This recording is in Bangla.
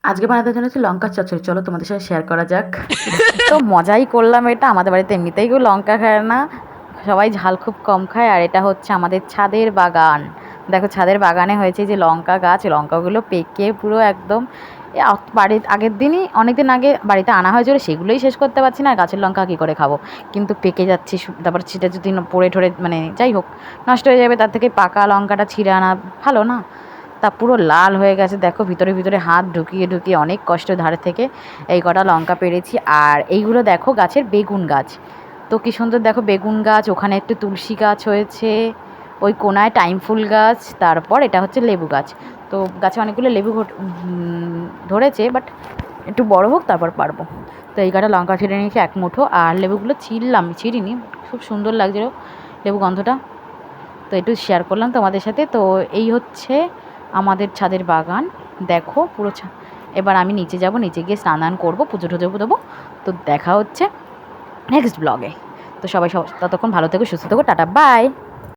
আজকে বানাতে জন্য হচ্ছে লঙ্কার চচ্চড়ি, চলো তোমাদের সাথে শেয়ার করা যাক। তো মজাই করলাম এটা। আমাদের বাড়িতে এমনিতেই কেউ লঙ্কা খায় না, সবাই ঝাল খুব কম খায়। আর এটা হচ্ছে আমাদের ছাদের বাগান। দেখো ছাদের বাগানে হয়েছে যে লঙ্কা গাছ, লঙ্কাগুলো পেকে পুরো একদম বাড়ির আগের দিনই অনেকদিন আগে বাড়িতে আনা হয়েছিল, সেগুলোই শেষ করতে পারছি না। গাছের লঙ্কা কী করে খাবো, কিন্তু পেকে যাচ্ছে। তারপর সেটা যদি পড়ে ঠরে মানে যাই হোক নষ্ট হয়ে যাবে, তার থেকে পাকা লঙ্কাটা ছিঁড়ে আনা ভালো না। তা পুরো লাল হয়ে গেছে দেখো, ভিতরে ভিতরে হাত ঢুকিয়ে ঢুকিয়ে অনেক কষ্ট ধারে থেকে এই কটা লঙ্কা পেরেছি। আর এইগুলো দেখো গাছের বেগুন গাছ, তো কী সুন্দর দেখো বেগুন গাছ, ওখানে একটু তুলসী গাছ হয়েছে, ওই কোনায় টাইম ফুল গাছ, তারপর এটা হচ্ছে লেবু গাছ। তো গাছে অনেকগুলো লেবু ধরেছে, বাট একটু বড় হোক তারপর পারবো। তো এই কটা লঙ্কা ছিঁড়ে নিয়েছি এক মুঠো, আর লেবুগুলো ছিঁড়িনি, খুব সুন্দর লাগছিল লেবু গন্ধটা। তো একটু শেয়ার করলাম তোমাদের সাথে। তো এই হচ্ছে আমাদের ছাদের বাগান, দেখো পুরো এবার আমি নিচে যাব, নিচে গিয়ে স্নান করবো, পুজো টুজো দেবো। তো দেখা হচ্ছে নেক্সট ব্লগে। তো সবাই ততক্ষণ ভালো থেকো, সুস্থ থেকো, টাটা বাই।